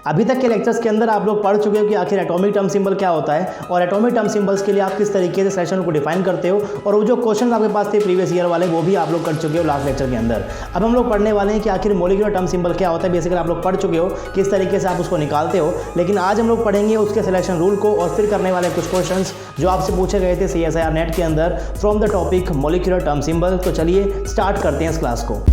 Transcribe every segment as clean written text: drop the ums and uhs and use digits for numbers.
अभी तक के लेक्चर्स के अंदर आप लोग पढ़ चुके हो कि आखिर एटॉमिक टर्म सिंबल क्या होता है और एटॉमिक टर्म सिंबल्स के लिए आप किस तरीके से सिलेक्शन को डिफाइन करते हो, और वो जो क्वेश्चन आपके पास थे प्रीवियस ईयर वाले वो भी आप लोग कर चुके हो लास्ट लेक्चर के अंदर। अब हम लोग पढ़ने वाले हैं कि आखिर मॉलिक्यूलर टर्म सिंबल क्या होता है। बेसिकली आप लोग पढ़ चुके हो किस तरीके से आप उसको निकालते हो, लेकिन आज हम लोग पढ़ेंगे उसके सिलेक्शन रूल को और फिर करने वाले कुछ क्वेश्चंस जो आपसे पूछे गए थे CSIR नेट के अंदर from the topic molecular term symbol. तो चलिए स्टार्ट करते हैं इस क्लास को।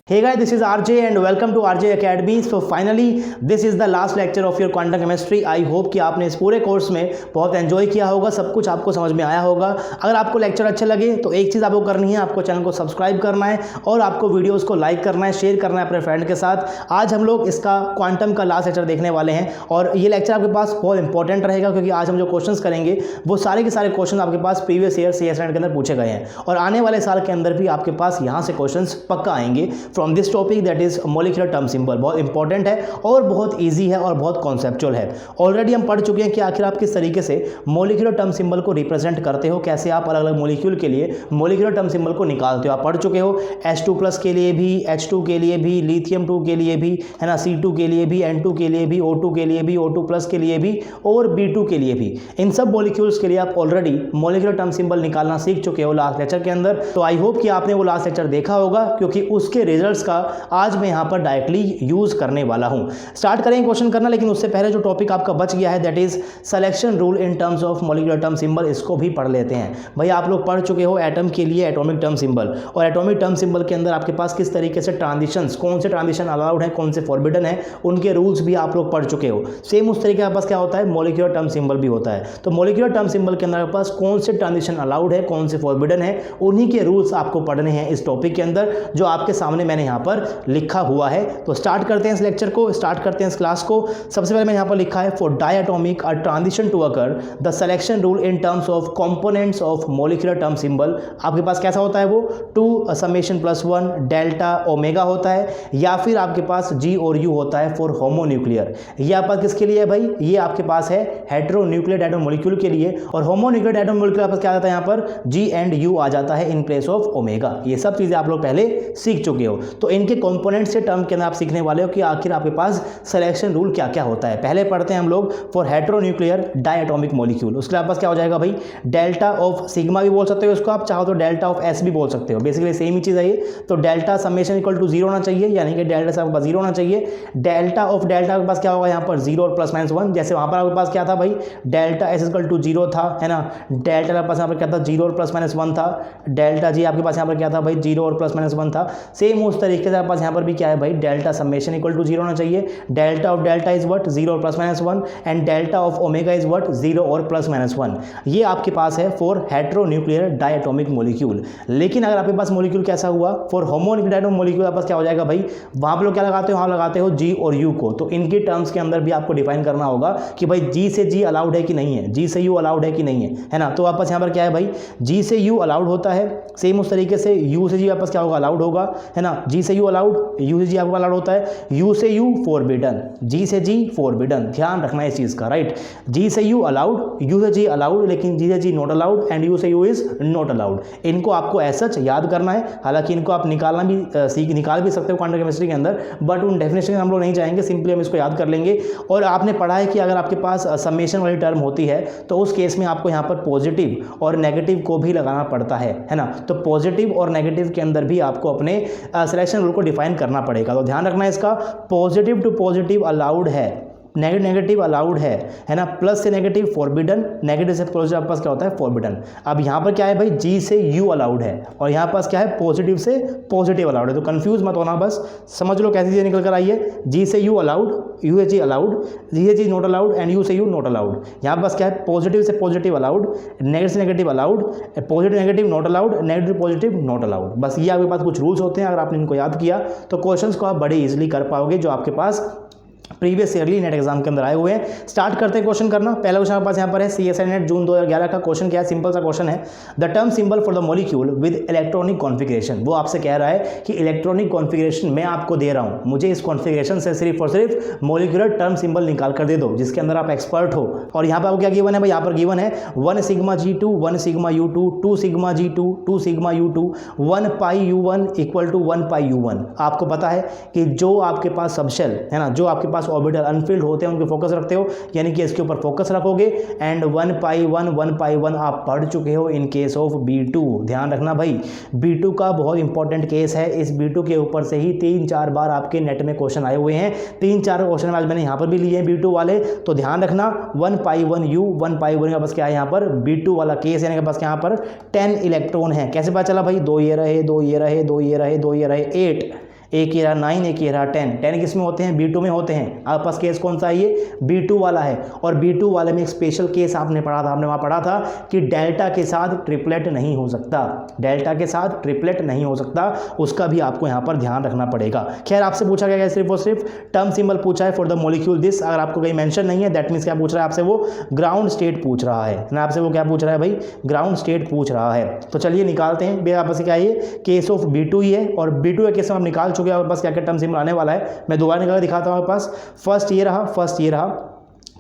Hey guys, this is RJ and welcome to RJ Academy. So finally this is the last lecture of your quantum chemistry. I hope कि आपने इस पूरे कोर्स में बहुत एंजॉय किया होगा, सब कुछ आपको समझ में आया होगा। अगर आपको लेक्चर अच्छे लगे तो एक चीज़ आपको करनी है, आपको चैनल को सब्सक्राइब करना है और आपको वीडियोस को लाइक करना है, शेयर करना है अपने फ्रेंड के साथ। आज हम लोग इसका क्वांटम का लास्ट लेक्चर देखने वाले हैं और ये लेक्चर आपके पास बहुत इंपॉर्टेंट रहेगा क्योंकि आज हम जो क्वेश्चन करेंगे वो सारे के सारे क्वेश्चन आपके पास प्रीवियस ईयर CSIR नेट के अंदर पूछे गए हैं और आने वाले साल के अंदर भी आपके पास यहाँ से क्वेश्चन पक्का आएंगे from this topic that is molecular term symbol. बहुत इंपॉर्टेंट है और बहुत इजी है और बहुत कॉन्सेप्चुअल है। ऑलरेडी हम पढ़ चुके हैं कि आखिर आप किस तरीके से मॉलिक्यूलर टर्म सिंबल को रिप्रेजेंट करते हो, कैसे आप अलग अलग मॉलिक्यूल के लिए मॉलिक्यूलर टर्म सिंबल को निकालते हो। आप पढ़ चुके हो H2+ के लिए भी, H2 के लिए भी, लिथियम 2 के लिए भी, है ना, C2 के लिए भी, N2 के लिए भी, O2 के लिए भी, O2+ के लिए भी और B2 के लिए भी। इन सब मॉलिक्यूल्स के लिए आप ऑलरेडी मॉलिक्यूलर टर्म सिंबल निकालना सीख चुके हो लास्ट लेक्चर के अंदर। तो आई होप कि आपने वो लास्ट लेक्चर देखा होगा क्योंकि उसके रिजल्ट्स का आज मैं यहाँ पर डायरेक्टली यूज करने वाला हूँ। स्टार्ट करेंगे क्वेश्चन करना, लेकिन उससे पहले जो टॉपिक आपका बच गया है that is selection rule in terms of molecular term symbol, इसको भी पढ़ लेते हैं। भाई आप लोग पढ़ चुके हो एटम के लिए एटॉमिक टर्म सिंबल और एटॉमिक टर्म सिंबल के अंदर आपके पास किस तरीके से ट्रांजिशंस, कौन से ट्रांजिशन अलाउड है, कौन से फॉरबिडन है, उनके रूल्स भी आप लोग पढ़ चुके हो। सेम उस तरीके के पास क्या होता है, मॉलिक्यूलर टर्म सिंबल भी होता है। तो मॉलिक्यूलर टर्म सिंबल के अंदर आपके पास कौन से ट्रांजिशन अलाउड है, कौन से फॉरबिडन है, उन्हीं के रूल्स आपको पढ़ने हैं इस टॉपिक के अंदर जो आपके सामने मैंने यहाँ पर लिखा हुआ है। तो स्टार्ट करते हैं इस लेक्चर को, स्टार्ट करते हैं इस क्लास को। सबसे पहले मैंने यहाँ पर लिखा है for diatomic a transition to occur the selection rule in terms of components of molecular term symbol. आपके पास कैसा होता है वो 2 समेशन +1 डेल्टा ओमेगा होता है, या फिर आपके पास G और U होता है फॉर होमोन्यूक्लियर। ये आपका किसके लिए है भाई, ये आपके पास है हेटेरोन्यूक्लियर एटम मॉलिक्यूल के लिए, और होमोन्यूक्लियर एटम मॉलिक्यूल आपके पास क्या आता है, यहाँ पर G एंड U आ जाता है इन प्लेस ऑफ ओमेगा। ये सब चीजें आप लोग पहले सीख चुके हो। तो इनके कंपोनेंट से टर्म के अंदर आप सीखने वाले हो कि आखिर आपके पास सिलेक्शन रूल क्या क्या होता है। पहले पढ़ते हैं हम लोग फॉर हेटेरोन्यूक्लियर डायटोमिक मॉलिक्यूल। उसके आपके पास क्या हो जाएगा भाई, डेल्टा ऑफ सिग्मा भी बोल सकते हो इसको, आप चाहो तो डेल्टा ऑफ S भी बोल सकते हो, बेसिकली सेम ही चीज है ये। तो डेल्टा समेशन इक्वल टू 0 होना चाहिए, यानी कि डेल्टा से आपके पास 0 होना चाहिए। डेल्टा ऑफ डेल्टा के पास क्या होगा यहाँ पर 0 और +-1, जैसे वहां पर आपके पास क्या था भाई, डेल्टा S इक्वल टू 0 था, है ना। डेल्टा के पास यहाँ पर क्या था, 0 और +-1 था। डेल्टा G आपके पास यहाँ पर क्या था भाई, 0 और +-1 था। सेम उस तरीके से आपके पास यहाँ पर भी क्या है भाई, डेल्टा समेशन इक्वल टू 0 होना चाहिए। Delta of delta is what, 0 और +-1, and delta of omega is what, 0 और +-1। ये आपके पास है फॉर हेटेरोन्यूक्लियर डायटोमिक मॉलिक्यूल। लेकिन अगर आपके पास मॉलिक्यूल कैसा हुआ, फॉर होमोन्यूक्लियर डायटोमिक मॉलिक्यूल आपके पास क्या हो जाएगा भाई, वहां पर लोग क्या लगाते हो, वहां लगाते हो G और U को। तो इनके टर्म्स के अंदर भी आपको डिफाइन करना होगा कि भाई G से G अलाउड है कि नहीं है, G से U अलाउड है कि नहीं है ना। तो आपस यहाँ पर क्या है भाई, G से U अलाउड होता है, सेम उस तरीके से U से G आपस क्या होगा, अलाउड होगा, है ना। G से U अलाउड, U से G आपको अलाउड होता है, U से U फॉरबिडन, G से G फॉरबिडन। ध्यान रखना इस चीज का, राइट। G से U अलाउड, U से G अलाउड, लेकिन G से G not allowed and U से U इज नॉट अलाउड। इनको आपको ऐसा याद करना है, हालांकि इनको आप निकालना भी निकाल भी सकते हो क्वांटम केमिस्ट्री के अंदर, बट उन डेफिनेशन हम लोग नहीं जाएंगे, सिंपली हम इसको याद कर लेंगे। और आपने पढ़ा है कि अगर आपके पास समेशन वाली टर्म होती है तो उस केस में आपको यहाँ पर पॉजिटिव और नेगेटिव को भी लगाना पड़ता है ना। तो पॉजिटिव और नेगेटिव के अंदर भी आपको अपने सिलेक्शन रूल को डिफाइन करना पड़ेगा। तो ध्यान रखना इसका, पॉजिटिव टू पॉजिटिव अलाउड है, नेगेटिव अलाउड है ना। प्लस से नेगेटिव फॉरबिडन, नेगेटिव से पॉजिटिव आपके पास क्या होता है, फॉरबिडन। अब यहाँ पर क्या है भाई, G से U अलाउड है और यहाँ पास क्या है, पॉजिटिव से पॉजिटिव अलाउड है। तो कंफ्यूज मत होना, बस समझ लो कैसी चीज़ें निकल कर आई है। G से U अलाउड, U से G अलाउड, G से G not allowed and U से U नॉट अलाउड। यहाँ पास क्या है, पॉजिटिव से पॉजिटिव अलाउड, नेगेटिव से negative allowed, positive negative not allowed, negative positive not allowed. बस ये आपके पास कुछ रूल्स होते हैं, अगर आपने इनको याद किया तो क्वेश्चंस को आप बड़े इजीली कर पाओगे जो आपके पास प्रीवियस ईयरली नेट एग्जाम के अंदर आए हुए हैं। स्टार्ट करते हैं क्वेश्चन करना। पहला क्वेश्चन हमारे पास यहाँ पर है CSI नेट जून 2011 का क्वेश्चन क्या है, सिंपल सा क्वेश्चन है। The term symbol for the molecule with electronic configuration, वो आपसे कह रहा है कि इलेक्ट्रॉनिक कॉन्फिगरेशन मैं आपको दे रहा हूँ, मुझे इस कॉन्फिगरेशन से सिर्फ और सिर्फ मॉलिक्यूलर टर्म सिंबल निकाल कर दे दो जिसके अंदर आप एक्सपर्ट हो। और यहाँ पर आपको क्या गिवन है भाई, यहाँ पर गिवन है 1 sigma G2 1 sigma U2 2 sigma G2 2 sigma U2 1 pi U1 equal to 1 pi U1। आपको पता है कि जो आपके पास सबशेल है ना, जो आपके पास ऑर्बिटल अनफिल्ड होते हैं उनके फोकस रखते हो, यानी कि इसके ऊपर फोकस रखोगे। एंड 1 पाई 1 आप पढ़ चुके हो इन केस ऑफ B2। ध्यान रखना भाई, B2 का बहुत इंपॉर्टेंट केस है। इस B2 के ऊपर से ही 3-4 बार आपके नेट में क्वेश्चन आए हुए हैं। 3-4 क्वेश्चन आज मैंने यहाँ पर भी लिए हैं B2 वाले, तो ध्यान रखना 1 पाई 1 U 1 पाई 1 का बस क्या है यहाँ पर B2 वाला केस, यानी कि बस यहाँ पर 10 इलेक्ट्रॉन है। कैसे पता चला भाई, 2 ये रहे 2 ये रहे 2 ये रहे 2 ये रहे 8, एक ये रहा 9, एक ये रहा 10 किस में होते हैं, B2 में होते हैं। आपके पास केस कौन सा है, ये B2 वाला है। और B2 वाले में एक स्पेशल केस आपने पढ़ा था, आपने वहाँ पढ़ा था कि डेल्टा के साथ ट्रिपलेट नहीं हो सकता, डेल्टा के साथ ट्रिपलेट नहीं हो सकता, उसका भी आपको यहाँ पर ध्यान रखना पड़ेगा। खैर आपसे पूछा गया सिर्फ और सिर्फ टर्म सिंबल पूछा है फॉर द मॉलिक्यूल दिस। अगर आपको कहीं मेंशन नहीं है दैट मीन्स क्या पूछ रहा है आपसे, वो ग्राउंड स्टेट पूछ रहा है ना, आपसे वो क्या पूछ रहा है भाई, ग्राउंड स्टेट पूछ रहा है। तो चलिए निकालते हैं भैया, आपस क्या है, केस ऑफ B2 ही है और B2 के केस में आप निकाल चुके हैं। आपके पास क्या क्या टर्म सिंबल आने वाला है, मैं दोबारा निकाल दिखाता हूँ। आपके पास फर्स्ट ये रहा,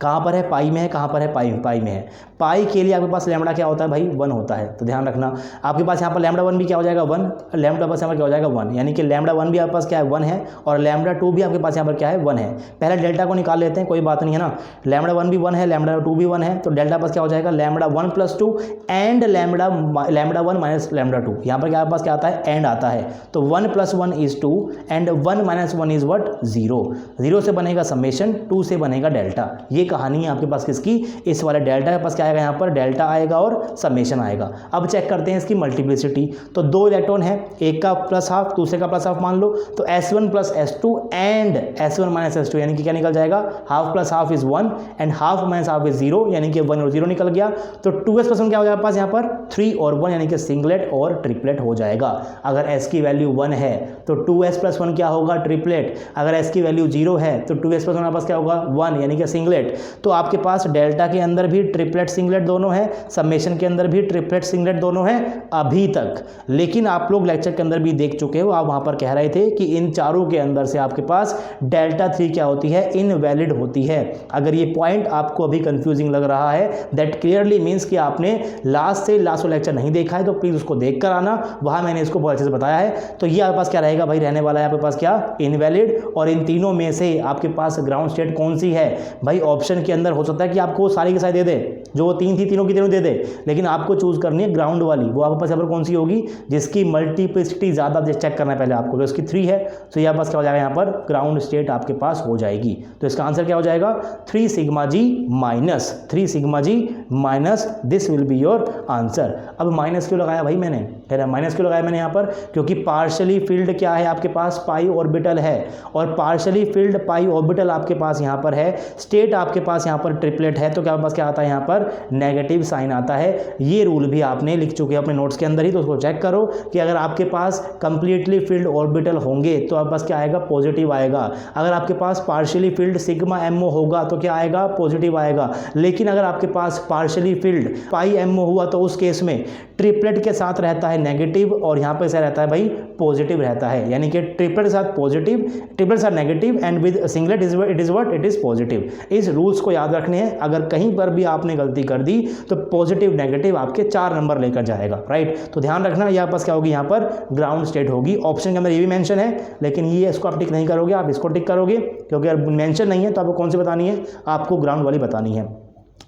कहाँ पर है, पाई में है, कहाँ पर है, पाई में है। पाई के लिए आपके पास लैम्बडा क्या होता है भाई, 1 होता है। तो ध्यान रखना आपके पास यहाँ पर लैम्बडा 1 भी क्या हो जाएगा 1, लैम्बडा बस यहाँ पर क्या हो जाएगा 1, यानी कि लैम्बडा 1 भी आपके पास क्या है 1 है और लैम्बडा 2 भी आपके पास यहाँ पर क्या है 1 है। पहले डेल्टा को निकाल लेते हैं, कोई बात नहीं है ना। लैम्बडा 1 भी 1 है, लैम्बडा 2 भी 1 है, तो डेल्टा पास क्या हो जाएगा lambda 1 + 2 and lambda 1 minus lambda 2। यहाँ पर क्या आपके पास क्या आता है, एंड आता है। तो 1 + 1 = 2 एंड 1 - 1 इज व्हाट, 0। 0 से बनेगा समेशन, 2 से बनेगा डेल्टा। ये कहानी है आपके पास किसकी, इस वाले डेल्टा के पास क्या आएगा, यहाँ पर डेल्टा आएगा और समेशन आएगा। अब चेक करते हैं इसकी मल्टीप्लिसिटी। तो 2 इलेक्ट्रॉन है, एक का +½ दूसरे का +½ मान लो, तो S1 + S2 and S1 - S2 यानी कि क्या निकल जाएगा, ½ + ½ इज 1 एंड ½ - ½ इज 0, यानी कि 1 और 0 निकल गया। तो 2s + 1 क्या हो जाएगा पास यहाँ पर 3 और 1, यानी कि सिंगलेट और ट्रिपलेट हो जाएगा। अगर S की वैल्यू 1 है तो 2s + 1 क्या होगा, ट्रिपलेट। अगर S की वैल्यू 0 है तो 2s + 1 पास क्या होगा 1, यानी कि सिंगलेट। तो आपके पास डेल्टा के अंदर भी ट्रिपलेट सिंगलेट दोनों है, समेशन के अंदर भी ट्रिपलेट सिंगलेट दोनों है अभी तक। लेकिन आप लोग लेक्चर के अंदर भी देख चुके हो, आप वहां पर कह रहे थे कि इन चारों के अंदर से आपके पास डेल्टा 3 क्या होती है, इनवैलिड होती है। अगर ये पॉइंट आपको अभी कंफ्यूजिंग लग रहा है दैट क्लियरली मीन्स कि आपने लास्ट लेक्चर नहीं देखा है, तो प्लीज उसको देख कर आना, वहां मैंने इसको बहुत अच्छे से बताया है। तो ये आपके पास क्या रहेगा भाई, रहने वाला है आपके पास क्या, इनवैलिड। और इन तीनों में से आपके पास ग्राउंड स्टेट कौन सी है भाई, ऑप्शन के अंदर हो सकता है कि आपको सारी की सारी दे दे, जो वो 3 थी तीनों की तीनों दे दे, लेकिन आपको चूज करनी है ग्राउंड वाली। वो आपके पास यहाँ पर कौन सी होगी, जिसकी मल्टीप्लिसिटी ज्यादा चेक करना है पहले आपको, तो इसकी 3 है, तो यहाँ पास क्या हो जाएगा, यहाँ पर ग्राउंड स्टेट आपके पास हो जाएगी। तो इसका आंसर क्या हो जाएगा 3 sigma G minus, 3 sigma G minus, this will be your answer. अब माइनस क्यों लगाया भाई मैंने, माइनस क्यों लगाया मैंने यहाँ पर, क्योंकि पार्शली फील्ड क्या है आपके पास, पाई ऑर्बिटल है, और पार्शली फील्ड पाई ऑर्बिटल आपके पास यहाँ पर है, स्टेट आपके पास यहाँ पर ट्रिपलेट है, तो क्या पास क्या आता है यहाँ पर नेगेटिव साइन आता है। ये रूल भी आपने लिख चुके हैं अपने नोट्स के अंदर ही, तो उसको चेक करो कि अगर आपके पास कंप्लीटली फील्ड ऑर्बिटल होंगे तो आपके पास क्या आएगा, पॉजिटिव आएगा। अगर आपके पास पार्शियली फील्ड सिग्मा MO होगा तो क्या आएगा, पॉजिटिव आएगा। लेकिन अगर आपके पास पार्शियली फील्ड पाई MO हुआ तो उस केस में ट्रिपलेट के साथ रहता है नेगेटिव और यहाँ पर रहता है भाई पॉजिटिव रहता है, यानी कि ट्रिपलेट के साथ पॉजिटिव, ट्रिपलेट के साथ negative and with singlet it is what, it is positive. इस रूल्स को याद रखने हैं, अगर कहीं पर भी आपने गलती कर दी तो पॉजिटिव नेगेटिव आपके 4 नंबर लेकर जाएगा, राइट। तो ध्यान रखना यहाँ पास क्या होगी, यहाँ पर ग्राउंड स्टेट होगी। ऑप्शन के अंदर ये भी मेंशन है, लेकिन ये इसको आप टिक नहीं करोगे, आप इसको टिक करोगे, क्योंकि अगर मेंशन नहीं है तो आपको कौन सी बतानी है, आपको ग्राउंड वाली बतानी है।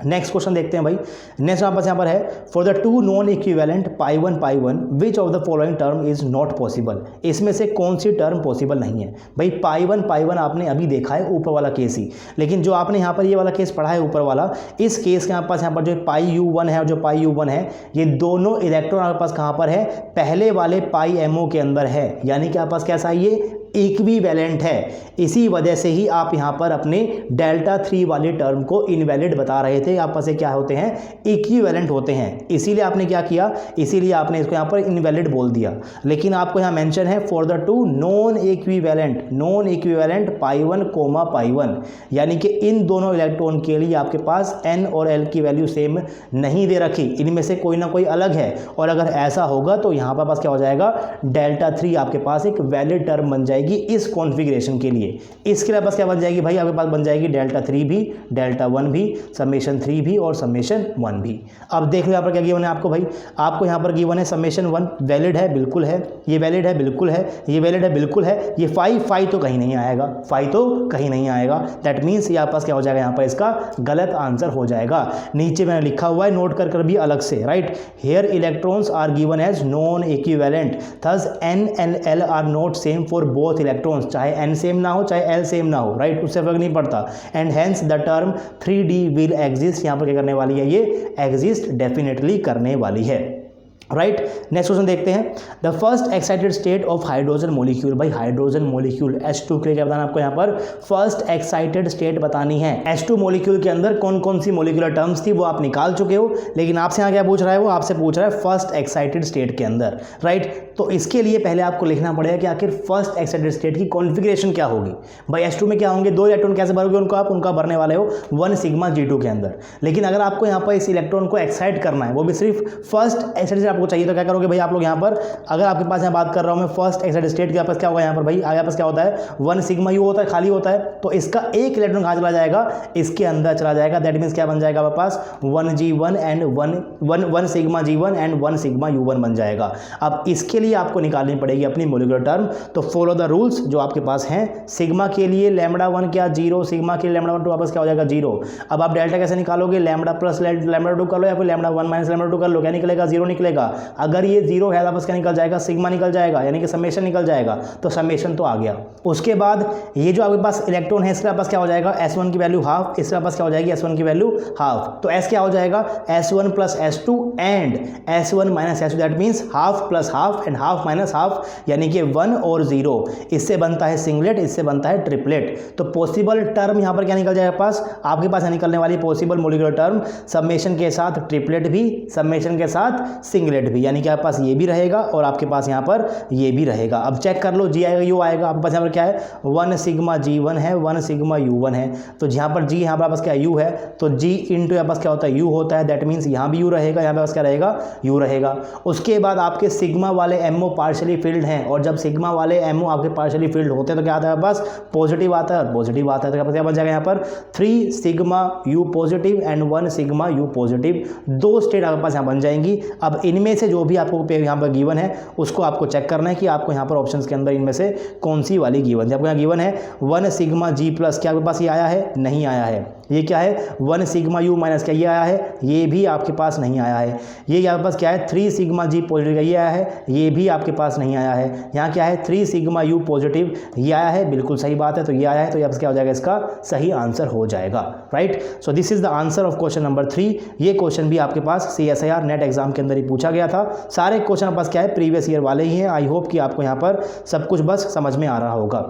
नेक्स्ट क्वेश्चन देखते हैं भाई। नेक्स्ट हमारे पास यहाँ पर है for the 2 non equivalent π1 which of the following term is not possible. इसमें से कौन सी टर्म पॉसिबल नहीं है भाई। π1 आपने अभी देखा है ऊपर वाला केस ही, लेकिन जो आपने यहाँ पर ये वाला केस पढ़ा है ऊपर वाला, इस केस के पास यहाँ पर जो πu1 है और जो πu1 है, ये दोनों इलेक्ट्रॉन आपके पास कहाँ पर है, पहले वाले πmo के अंदर है, यानी कि आपके पास कैसा है, ये इक्विवेलेंट है। इसी वजह से ही आप यहाँ पर अपने डेल्टा 3 वाले टर्म को इनवैलिड बता रहे थे। आपस में क्या होते हैं, इक्विवेलेंट होते हैं। इसीलिए आपने क्या किया, इसीलिए आपने इसको यहाँ पर इनवैलिड बोल दिया। लेकिन आपको यहाँ मेंशन है for the two non equivalent pi 1 comma pi 1, यानी कि इन दोनों इलेक्ट्रॉन के लिए आपके पास n और l की वैल्यू सेम नहीं दे रखी, इनमें से कोई ना कोई अलग है। और अगर ऐसा होगा तो यहाँ पर पास क्या हो जाएगा, डेल्टा 3 आपके पास एक वैलिड टर्म बन जाएगी इस कॉन्फ़िगरेशन के लिए। इसके लिए पास क्या बन जाएगी भाई, आपके पास बन जाएगी डेल्टा 3 भी, डेल्टा 1 भी, समेशन 3 भी और समेशन 1 भी। अब देख लो यहाँ पर क्या गिवन है आपको भाई, आपको यहाँ पर गिवन है समेशन 1 वैलिड है, बिल्कुल है, ये वैलिड है, बिल्कुल है, ये वैलिड है, बिल्कुल है, ये 5 तो कहीं नहीं आएगा, 5 तो कहीं नहीं आएगा। दैट मीन्स यहाँ पास क्या हो जाएगा, यहाँ पर इसका गलत आंसर हो जाएगा। नीचे मैंने लिखा हुआ है, नोट कर भी अलग से, right. Here electrons are given as non equivalent, thus n and l are not same for both electrons, चाहे n सेम ना हो चाहे l सेम ना हो, राइट, उससे फर्क नहीं पड़ता। And hence the term 3D will exist, यहाँ पर क्या करने वाली है, ये एग्जिस्ट डेफिनेटली करने वाली है, राइट। नेक्स्ट क्वेश्चन देखते हैं। The first excited state of hydrogen molecule, भाई हाइड्रोजन मॉलिक्यूल H2 के लिए क्या बताना आपको, यहाँ पर फर्स्ट एक्साइटेड स्टेट बतानी है। H2 मॉलिक्यूल के अंदर कौन कौन सी मॉलिक्यूलर टर्म्स थी वो आप निकाल चुके हो, लेकिन आपसे यहाँ क्या पूछ रहा है, वो आपसे पूछ रहा है फर्स्ट एक्साइटेड स्टेट के अंदर, राइट। तो इसके लिए पहले आपको लिखना पड़ेगा कि आखिर फर्स्ट एक्साइटेड स्टेट की कॉन्फ़िगरेशन क्या होगी। भाई H2 में क्या होंगे, 2 इलेक्ट्रॉन कैसे भरोगे उनको आप, उनका भरने वाले हो 1 सिग्मा G2 के अंदर। लेकिन अगर आपको यहाँ पर इस इलेक्ट्रॉन को एक्साइट करना है, वो भी सिर्फ फर्स्ट एक्साइटेड स्टेट आपको चाहिए, तो क्या करोगे भाई आप लोग यहाँ पर, अगर आपके पास यहाँ बात कर रहा हूँ मैं फर्स्ट एक्साइटेड स्टेट के पास क्या होगा, यहाँ पर भाई आगे पास क्या होता है, 1 सिग्मा U होता है, खाली होता है, तो इसका एक इलेक्ट्रॉन कहाँ चला जाएगा, इसके अंदर चला जाएगा। दैट मीन्स क्या बन जाएगा आपके पास 1G1 and 1 sigma G1 and 1 sigma U1 बन जाएगा। अब इसके लिए आपको निकालनी पड़ेगी अपनी मोलिकुलर टर्म, तो फॉलो द रूल्स जो आपके पास हैं। सिग्मा के लिए लैम्बडा 1 क्या 0, सिग्मा के लिए लैम्बडा 1 वापस क्या हो जाएगा 0। अब आप डेल्टा कैसे निकालोगे, लैम्बडा प्लस लैम्बडा 2 कर लो या फिर लैम्बडा 1 माइनस लैम्बडा 2 कर लो, क्या निकलेगा 0 निकलेगा। अगर ये 0 है वापस क्या निकल जाएगा, सिग्मा निकल जाएगा, यानी कि समेशन निकल जाएगा, तो समेशन तो आ गया। उसके बाद ये जो आपके पास इलेक्ट्रॉन है इसके पास क्या हो जाएगा, S1 की वैल्यू हाफ, इसके पास क्या हो जाएगी S1 की वैल्यू हाफ, तो S क्या हो जाएगा S1 plus S2 and S1 minus S2, that means half plus half and half minus half, यानी कि 1 और 0। इससे बनता है सिंगलेट, इससे बनता है ट्रिपलेट। तो पॉसिबल टर्म यहाँ पर क्या निकल जाएगा पास, आपके पास निकलने वाली पॉसिबल मोलिकुलर टर्म समेशन के साथ ट्रिपलेट भी, समेशन के साथ सिंगलेट भी, यानी कि आपके पास ये भी रहेगा और आपके पास यहाँ पर ये भी रहेगा। अब चेक कर लो, G आएगा U आएगा, आपके पास यहाँ पर क्या है 1 सिग्मा G1 है, 1 सिग्मा U1 है, तो यहाँ पर G यहाँ पर पास क्या U है, तो G इंटू यहाँ पास क्या होता है U होता है। दैट मीन्स यहाँ भी U रहेगा, यहाँ पे पास क्या रहेगा U रहेगा। उसके बाद आपके सिग्मा वाले MO पार्शली फिल्ड हैं, और जब सिग्मा वाले MO आपके पार्शली फिल्ड होते हैं तो क्या आता है पास पॉजिटिव आता है, और पॉजिटिव आता है तो क्या बन जाएगा यहाँ पर 3 sigma U positive and 1 sigma U positive, 2 state आपके पास यहाँ बन जाएंगी। अब इनमें से जो भी आपको यहाँ पर गिवन है उसको आपको चेक करना है कि आपको यहाँ पर ऑप्शंस के अंदर इनमें से कौन सी वाली गिवन है। आपको यहाँ गिवन है 1 सिग्मा G प्लस, क्या आपके पास ये आया है, नहीं आया है। ये क्या है 1 सिग्मा U माइनस, क्या ये आया है, ये भी आपके पास नहीं आया है। ये आपके पास क्या है 3 सिग्मा G पॉजिटिव, ये आया है, ये भी आपके पास नहीं आया है। यहाँ क्या है 3 सिग्मा U पॉजिटिव, ये आया है, बिल्कुल सही बात है, तो ये आया है, तो यहाँ पर क्या हो जाएगा, इसका सही आंसर हो जाएगा, right. So this is the answer of question number 3। ये क्वेश्चन भी आपके पास CSIR नेट एग्जाम के अंदर ही पूछा गया था। सारे क्वेश्चन आपके पास क्या है प्रीवियस ईयर वाले ही हैं। आई होप कि आपको यहाँ पर सब कुछ बस समझ में आ रहा होगा।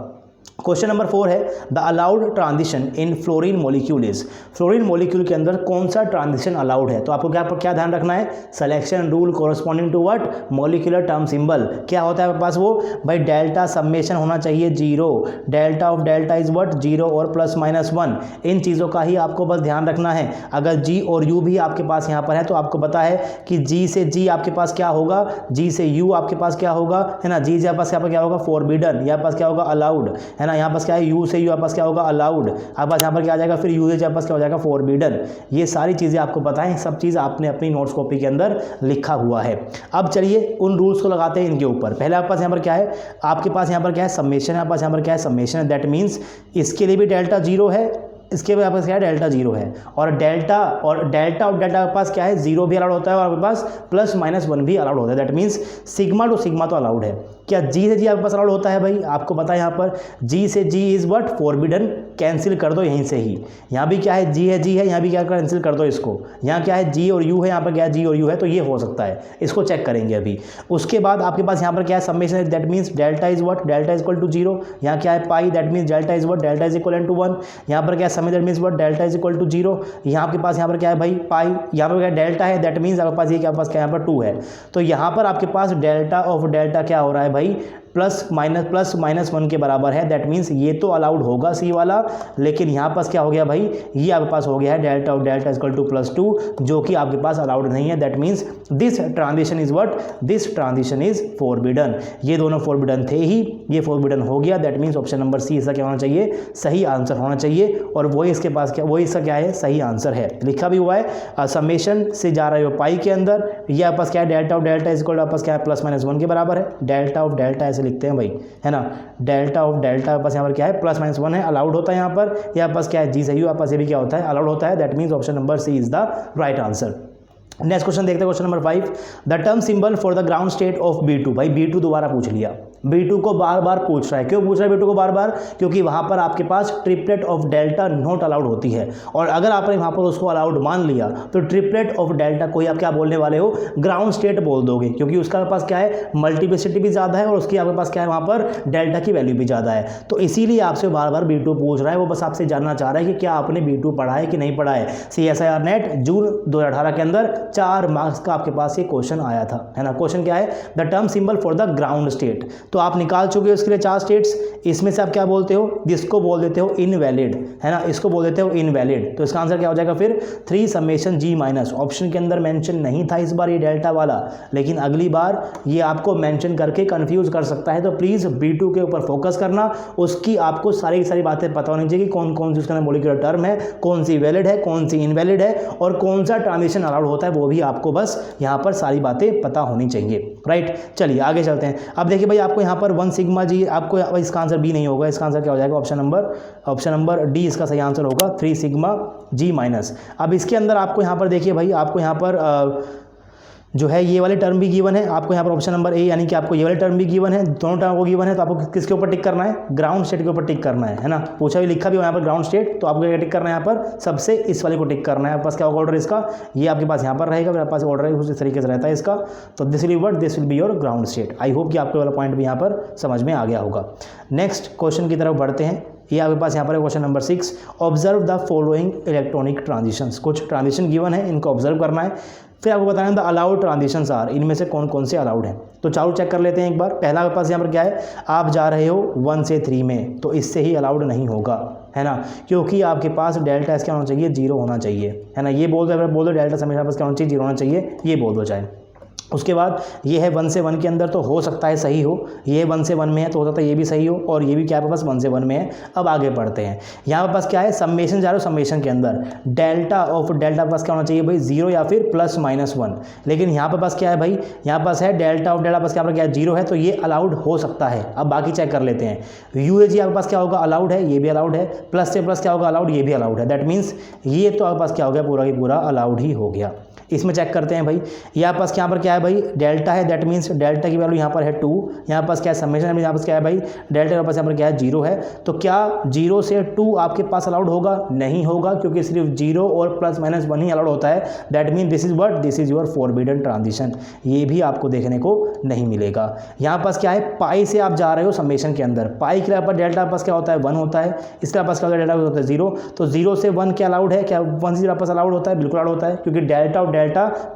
क्वेश्चन नंबर 4 है the allowed transition in fluorine molecule is, fluorine molecule के अंदर कौन सा ट्रांजिशन अलाउड है। तो आपको क्या ध्यान रखना है, selection rule corresponding to what molecular term symbol. क्या होता है आपके पास वो भाई डेल्टा समेशन होना चाहिए 0, delta of delta is what 0 और प्लस माइनस 1। इन चीज़ों का ही आपको बस ध्यान रखना है। अगर G और U भी आपके पास यहाँ पर है तो आपको पता है कि G से G आपके पास क्या होगा, G से U आपके पास क्या होगा, है ना। G से आपके पास क्या होगा फॉरबिडन, यहाँ पास क्या होगा अलाउड, है ना। यहाँ पास क्या है U से U आपके पास क्या होगा अलाउड, आपके पास यहाँ पर क्या आ जाएगा फिर U से आपके पास क्या हो जाएगा फॉरबिडन। ये सारी चीज़ें आपको पता है, सब चीज़ आपने अपनी नोट्स कॉपी के अंदर लिखा हुआ है। अब चलिए उन रूल्स को लगाते हैं इनके ऊपर। पहले आपके पास यहाँ पर क्या है, आपके पास यहाँ पर क्या है समेशन है, आपके पास यहाँ पर क्या है समेशन है। दैट मीन्स इसके लिए भी डेल्टा 0 है, इसके पास क्या है, डेल्टा 0 है, और डेल्टा ऑफ डेल्टा के पास क्या है, 0 भी अलाउड होता है और आपके पास +-1 भी अलाउड होता है। That means sigma two sigma तो अलाउड है। क्या जी से जी आपके पास अलाउड होता है भाई, आपको पता है यहाँ पर जी से जी इज व्हाट, फॉरबिडन, कैंसिल कर दो यहीं से ही। यहाँ भी क्या है, जी है, यहाँ भी क्या कैंसिल कर दो इसको। यहाँ क्या है, जी और यू है, यहाँ पर क्या है, जी और यू है, तो ये हो सकता है, इसको चेक करेंगे अभी। उसके बाद आपके पास यहाँ पर क्या है, समेशन है, that means delta is what, delta is equal to 0। यहाँ क्या है pi, that means delta is what, delta is equal to 1। यहाँ पर क्या है समय, that means what, delta is equal to 0। यहाँ आपके पास यहाँ पर क्या है भाई पाई, यहाँ पर क्या डेल्टा है, दैट मीन्स आपके पास ये क्या पास क्या यहाँ पर 2 है। तो यहाँ पर आपके पास डेल्टा ऑफ डेल्टा क्या हो रहा है भाई, +-1 के बराबर है। दैट मीन्स ये तो अलाउड होगा सी वाला, लेकिन यहाँ पास क्या हो गया भाई, ये आपके पास हो गया है delta of delta equal to +2, जो कि आपके पास अलाउड नहीं है। That means this transition is what, this transition is forbidden. ये दोनों फॉरबिडन थे ही, ये फॉरबिडन हो गया। That means option number C इसका क्या होना चाहिए, सही आंसर होना चाहिए, और वही इसके पास क्या, वही इसका क्या है, सही आंसर है। लिखा भी हुआ है समेशन से जा रहे हो पाई के अंदर, ये आपके पास क्या है, delta of delta equal to आपस क्या है, +-1 के बराबर है। डेल्टा ऑफ डेल्टा ऐसे लिखते हैं भाई, है ना, डेल्टा ऑफ डेल्टा पास यहाँ पर क्या है, +-1 है, अलाउड होता है यहाँ पर। यहाँ पास क्या है, जी सही हो, पास ये भी क्या होता है, अलाउड होता है। That means option number C is the right answer. Next question देखते हैं, question number 5, the term symbol for the ground state of B2। भाई B2 दोबारा पूछ लिया, B2 को बार बार पूछ रहा है। क्यों पूछ रहा है B2 को बार बार, क्योंकि वहां पर आपके पास triplet of delta not allowed होती है, और अगर आपने वहां पर उसको अलाउड मान लिया तो ट्रिपलेट ऑफ डेल्टा को ही आप क्या बोलने वाले हो, ग्राउंड स्टेट बोल दोगे, क्योंकि उसका पास क्या है, मल्टीप्लिसिटी भी ज़्यादा है और उसकी आपके पास क्या है, वहाँ पर डेल्टा की वैल्यू भी ज़्यादा है। तो इसीलिए आपसे बार बार B2 पूछ रहा है, वो बस आपसे जानना चाह रहा है कि क्या आपने B2 पढ़ा है कि नहीं पढ़ा है। CSIR नेट जून 2018 के अंदर 4 मार्क्स का आपके पास ये क्वेश्चन आया था, है ना। क्वेश्चन क्या है, the term symbol for the ground state. तो आप निकाल चुके हो इसके लिए 4 स्टेट्स, इसमें से आप क्या बोलते हो, जिसको बोल देते हो इनवैलिड, है ना, इसको बोल देते हो इनवैलिड। तो इसका आंसर क्या हो जाएगा फिर 3 ऑप्शन के अंदर मेंशन नहीं था इस बार ये डेल्टा वाला, लेकिन अगली बार ये आपको मेंशन करके कंफ्यूज कर सकता है। तो प्लीज B2 के ऊपर फोकस करना, उसकी आपको सारी की सारी बातें पता होनी चाहिए कि कौन कौन सी उसका मॉलिक्यूलर टर्म है, कौन सी वैलिड है, कौन सी इनवैलिड है, और कौन सा ट्रांजिशन अलाउड होता है, वो भी आपको बस यहाँ पर सारी बातें पता होनी चाहिए। राइट, चलिए आगे चलते हैं। अब देखिए भाई, आपको यहाँ पर 1 सिग्मा जी, आपको इसका आंसर बी नहीं होगा, इसका आंसर क्या हो जाएगा, ऑप्शन नंबर डी इसका सही आंसर होगा, 3 सिग्मा जी माइनस। अब इसके अंदर आपको यहाँ पर देखिए भाई, आपको यहाँ पर जो है ये वाले टर्म भी गिवन है, आपको यहाँ पर ऑप्शन नंबर ए, यानी कि आपको ये वाले टर्म भी गिवन है, दोनों टर्म को गिवन है, तो आपको किसके ऊपर टिक करना है, ग्राउंड स्टेट के ऊपर टिक करना है ना। पूछा भी लिखा भी हो यहाँ पर ग्राउंड स्टेट, तो आपको क्या टिक करना है, यहाँ पर सबसे इस वाले को टिक करना है। आपके पास क्या होगा ऑर्डर इसका, ये आपके पास यहाँ पर रहेगा, मेरे पास ऑर्डर है उसी तरीके से रहता है इसका। तो this will be your ground state. I hope कि आपको वाला पॉइंट भी यहाँ पर समझ में आ गया होगा। नेक्स्ट क्वेश्चन की तरफ बढ़ते हैं। ये आपके पास यहाँ पर question number 6, observe the following electronic transitions. कुछ ट्रांजिशन गिवन है, इनको ऑब्जर्व करना है, फिर आपको बताना है द अलाउड ट्रांजिशंस आर, इनमें से कौन कौन से अलाउड हैं। तो चालू चेक कर लेते हैं एक बार। पहला आपके पास यहाँ पर क्या है, आप जा रहे हो 1 से 3 में, तो इससे ही अलाउड नहीं होगा, है ना, क्योंकि आपके पास डेल्टा इसका होना चाहिए 0 होना चाहिए, है ना। ये बोल दो डेल्टा हमेशा पास क्या होना चाहिए, 0 होना चाहिए, ये बोल दो चाहे। उसके बाद ये है 1 से 1 के अंदर, तो हो सकता है सही हो, ये 1 से 1 में है तो हो सकता है ये भी सही हो, और ये भी क्या है पास 1 से 1 में है। अब आगे बढ़ते हैं, यहाँ पर पास क्या है, समेशन जा रहे हो, समेशन के अंदर डेल्टा ऑफ डेल्टा पास क्या होना चाहिए भाई, 0 या फिर +-1। लेकिन यहाँ पर पास क्या है भाई, यहाँ पास है डेल्टा ऑफ डेल्टा पास क्या है 0 है, तो ये अलाउड हो सकता है। अब बाकी चेक कर लेते हैं, UAG आपके पास क्या होगा, अलाउड है, ये भी अलाउड है, प्लस से प्लस क्या होगा, अलाउड, ये भी अलाउड है। दैट मीन्स ये तो आपके पास क्या हो गया, पूरा की पूरा अलाउड ही हो गया। इसमें चेक करते हैं भाई, यहाँ पास यहाँ पर क्या है भाई, डेल्टा है, दैट मीन्स डेल्टा की वैल्यू यहाँ पर है 2, यहाँ पास क्या है समेशन, यहाँ पास क्या है भाई, डेल्टा के पास यहाँ पर क्या है 0 है, तो क्या 0 से 2 आपके पास अलाउड होगा, नहीं होगा, क्योंकि सिर्फ 0 और +-1 ही अलाउड होता है। That mean this is what, this is your forbidden transition, ये भी आपको देखने को नहीं मिलेगा। यहाँ पास क्या है, पाई से आप जा रहे हो समेशन के अंदर, पाई के पास डेल्टा पास क्या होता है 1 होता है, इसके पास क्या होता है, डेल्टा होता है 0, तो 0 से 1 क्या अलाउड है, क्या 1 से 0 पास अलाउड होता है, बिल्कुल अलाउड होता है, क्योंकि डेल्टा और डेल्टा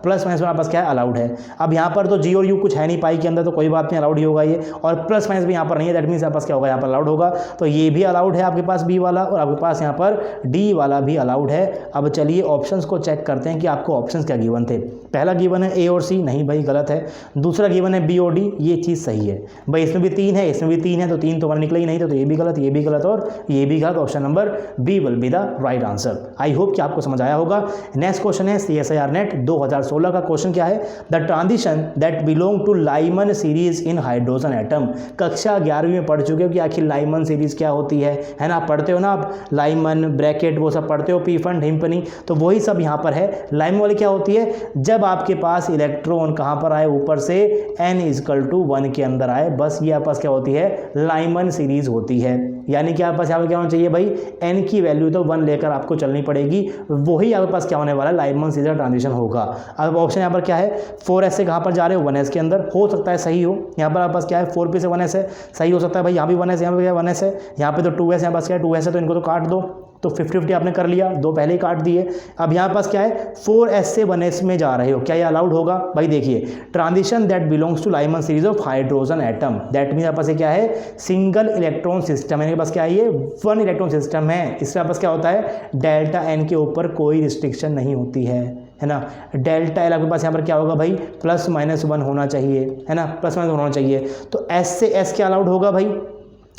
+-1 पास क्या है, अलाउड है। अब यहाँ पर तो जी और यू कुछ है नहीं पाई के अंदर, तो कोई बात नहीं, अलाउड ही होगा ये, और +-, भी यहाँ पर नहीं है, दैट मीन्स यहाँ पास क्या होगा, यहाँ पर अलाउड होगा, तो ये भी अलाउड है आपके पास बी वाला, और आपके पास यहाँ पर डी वाला भी अलाउड है। अब चलिए ऑप्शंस को चेक करते हैं कि आपको ऑप्शंस क्या गिवन थे। पहला गिवन है ए और सी, नहीं भाई गलत है। दूसरा गिवन है बी और डी, ये चीज़ सही है भाई, इसमें भी 3 है, इसमें भी 3 है, तो 3 तो निकला ही नहीं, तो ये भी गलत, ये भी गलत और ये भी गलत। Option number B will be the right answer. I hope कि आपको समझ आया होगा। नेक्स्ट क्वेश्चन है CSIR नेट नेट 2016 का क्वेश्चन क्या है, the transition that belong to Lyman series in hydrogen atom. कक्षा 11वीं में पढ़ चुके हो कि आखिर लाइमन सीरीज क्या होती है ना, पढ़ते हो ना आप, लाइमन ब्रैकेट वो सब पढ़ते हो, पीफन हिम्पनी, तो वही सब यहाँ पर है। लाइमन वाली क्या होती है, जब आपके पास इलेक्ट्रॉन कहाँ पर आए, ऊपर से n=1 के अंदर आए, बस ये आपके पास क्या होती है, लाइमन सीरीज होती है। यानी कि आपके पास यहाँ पर क्या होना चाहिए भाई, n की वैल्यू तो 1 लेकर आपको चलनी पड़ेगी, वही आपके पास क्या होने वाला है, लाइमन सीरीज का ट्रांजिशन होगा। अब ऑप्शन यहाँ पर क्या है, 4s से कहाँ पर जा रहे हो, 1s के अंदर, हो सकता है सही हो। यहाँ पर आपके पास क्या है, 4p से 1s है, सही हो सकता है भाई, यहाँ भी 1s, यहाँ पे 1s है, यहाँ पे तो 2s, यहाँ पास क्या है 2s है, तो इनको तो काट दो, तो 50-50 आपने कर लिया, दो पहले ही काट दिए। अब यहाँ पास क्या है, 4s से 1s में जा रहे हो, क्या ये अलाउड होगा भाई, देखिए transition that belongs to Lyman series of hydrogen atom, that mean आपके पास क्या है, सिंगल इलेक्ट्रॉन सिस्टम, इनके पास क्या है, ये 1 इलेक्ट्रॉन सिस्टम है। इसके पास क्या होता है, डेल्टा n के ऊपर कोई रिस्ट्रिक्शन नहीं होती है ना। डेल्टा एल आपके पास यहाँ पर क्या होगा भाई, +-1 होना चाहिए, है ना, +-1 होना चाहिए। तो s से s क्या अलाउड होगा भाई,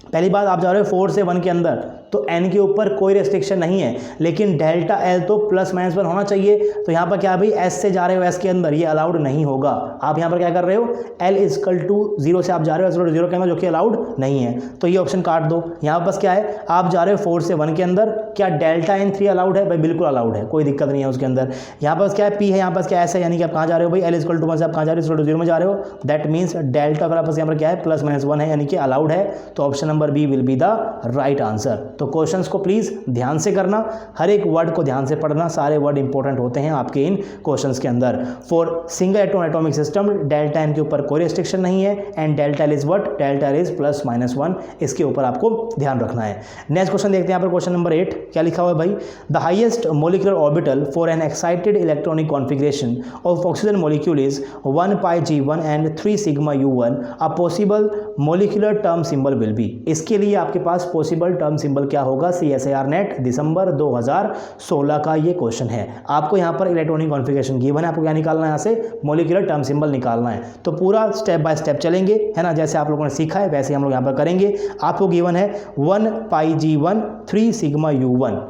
पहली बात आप जा रहे हो 4 से 1 के अंदर, तो n के ऊपर कोई रेस्ट्रिक्शन नहीं है, लेकिन डेल्टा एल तो +-1 होना चाहिए। तो यहाँ पर क्या है भाई, s से जा रहे हो s के अंदर, ये अलाउड नहीं होगा। आप यहाँ पर क्या कर रहे हो, l=0 से आप जा रहे हो s=0 के अंदर, जो कि अलाउड नहीं है, तो ये ऑप्शन काट दो। यहाँ पर क्या है, आप जा रहे हो 4 से 1 के अंदर, क्या डेल्टा n3 अलाउड है भाई, बिल्कुल अलाउड है, कोई दिक्कत नहीं है उसके अंदर। यहाँ पर क्या है, p है, यहाँ पर क्या s है, यानी कि आप कहाँ जा रहे हो भाई, l=1 से आप कहाँ जा रहे हो, 0 में जा रहे हो, दैट मीन्स डेल्टा यहाँ पर क्या है, +-1 है, यानी कि अलाउड है। तो option number B will be the right answer. तो क्वेश्चंस को प्लीज ध्यान से करना, हर एक वर्ड को ध्यान से पढ़ना, सारे वर्ड इंपॉर्टेंट होते हैं आपके इन क्वेश्चंस के अंदर। For single atomic system delta N के ऊपर कोई रेस्ट्रिक्शन नहीं है, and delta L is what, delta L is +-1, इसके ऊपर आपको ध्यान रखना है। नेक्स्ट क्वेश्चन देखते हैं यहाँ पर, क्वेश्चन नंबर 8 क्या लिखा हुआ है भाई, the highest molecular orbital for an excited electronic configuration of oxygen molecule is 1πg1 and 3σu1, a possible molecular term symbol will be. इसके लिए आपके पास पॉसिबल टर्म सिंबल क्या होगा, CSIR नेट दिसंबर 2016 का ये क्वेश्चन है। आपको यहाँ पर इलेक्ट्रॉनिक कॉन्फ़िगरेशन गिवन है, आपको क्या निकालना है, यहाँ से मोलिकुलर टर्म सिंबल निकालना है। तो पूरा स्टेप बाय स्टेप चलेंगे, है ना, जैसे आप लोगों ने सीखा है वैसे हम लोग यहाँ पर करेंगे। आपको गिवन है 1πg1 3σu1,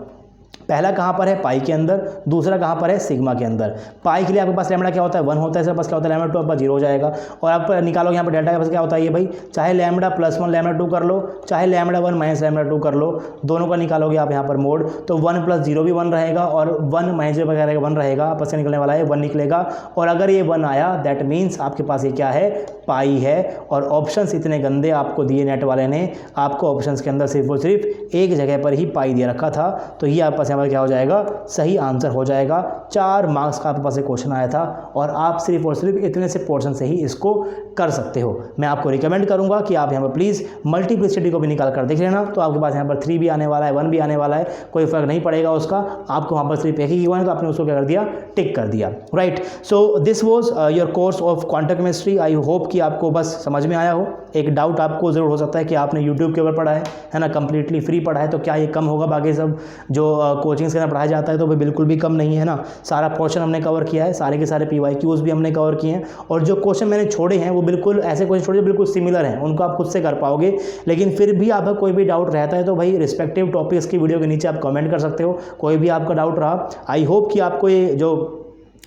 पहला कहाँ पर है, पाई के अंदर, दूसरा कहाँ पर है, सिग्मा के अंदर। पाई के लिए आपके पास लैम्बडा क्या होता है, 1 होता है, इसके पास क्या होता है, लैम्बडा 2 आपका 0 हो जाएगा। और आप निकालोगे यहाँ पर डेल्टा के पास क्या होता है, ये भाई चाहे लैम्बडा +1 लैम्बडा 2 कर लो, चाहे लैम्बडा 1 - लैम्बडा 2 कर लो, दोनों का निकालोगे आप यहाँ पर मोड, तो 1 + 0 भी 1 रहेगा, और 1 - 0 वगैरह 1 रहेगा, आपस में निकलने वाला है 1 निकलेगा। और अगर ये 1 आया, दैट मीन्स आपके पास ये क्या है, पाई है। और ऑप्शंस इतने गंदे आपको दिए नेट वाले ने, आपको ऑप्शंस के अंदर सिर्फ और सिर्फ एक जगह पर ही पाई दे रखा था, तो ये आपके पास यहाँ पर क्या हो जाएगा, सही आंसर हो जाएगा। 4 मार्क्स का आपके पास एक क्वेश्चन आया था, और आप सिर्फ और सिर्फ इतने से पोर्शन से ही इसको कर सकते हो। मैं आपको रिकमेंड करूंगा कि आप यहाँ पर प्लीज़ मल्टीप्लिसिटी को भी निकाल कर देख लेना, तो आपके पास यहाँ पर 3 भी आने वाला है, 1 भी आने वाला है, कोई फर्क नहीं पड़ेगा उसका। आपको वहाँ पर सिर्फ एक ही गिवन है, तो आपने उसको क्या कर दिया, टिक कर दिया, right. So this was your course of quantum chemistry. I hope कि आपको बस समझ में आया हो। एक डाउट आपको ज़रूर हो सकता है कि आपने यूट्यूब के ऊपर पढ़ा है ना, कंप्लीटली फ्री पढ़ा है, तो क्या ये कम होगा बाकी सब जो कोचिंग्स के अंदर पढ़ाया जाता है, तो भाई बिल्कुल भी कम नहीं है ना। सारा पोर्शन हमने कवर किया है, सारे के सारे PYQs भी हमने कवर किए हैं, और जो क्वेश्चन मैंने छोड़े हैं वो बिल्कुल ऐसे क्वेश्चन छोड़े बिल्कुल सिमिलर हैं, उनको आप खुद से कर पाओगे। लेकिन फिर भी आपका कोई भी डाउट रहता है तो भाई रिस्पेक्टिव टॉपिक्स की वीडियो के नीचे आप कमेंट कर सकते हो, कोई भी आपका डाउट रहा। आई होप कि आपको ये जो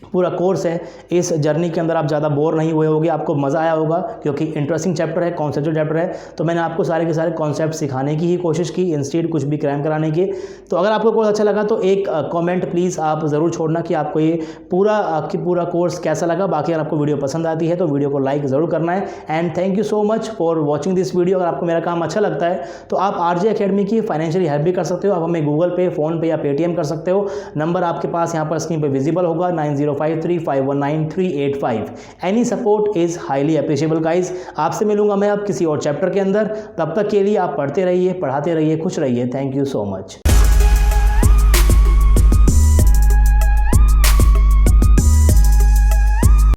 पूरा कोर्स है, इस जर्नी के अंदर आप ज़्यादा बोर नहीं हुए होगे, आपको मज़ा आया होगा, क्योंकि इंटरेस्टिंग चैप्टर है, कॉन्सेप्चुअल चैप्टर है। तो मैंने आपको सारे के सारे कॉन्सेप्ट सिखाने की ही कोशिश की, इंस्टेड कुछ भी क्रैम कराने के। तो अगर आपको कोर्स अच्छा लगा तो एक कमेंट प्लीज़ आप ज़रूर छोड़ना कि आपको ये पूरा कोर्स कैसा लगा। बाकी अगर आपको वीडियो पसंद आती है तो वीडियो को लाइक ज़रूर करना है। And thank you so much for watching this video. अगर आपको मेरा काम अच्छा लगता है तो आप RJ अकेडमी की फाइनेंशियली हेल्प भी कर सकते हो। आप हमें गूगल पे, फ़ोन पे या पेटीएम कर सकते हो। नंबर आपके पास यहाँ पर स्क्रीन पर विजिबल होगा, 9053519385। Any support is highly appreciable guys. आपसे मिलूंगा मैं अब किसी और चैप्टर के अंदर। तब तक के लिए आप पढ़ते रहिए, पढ़ाते रहिए, खुश रहिए। Thank you so much.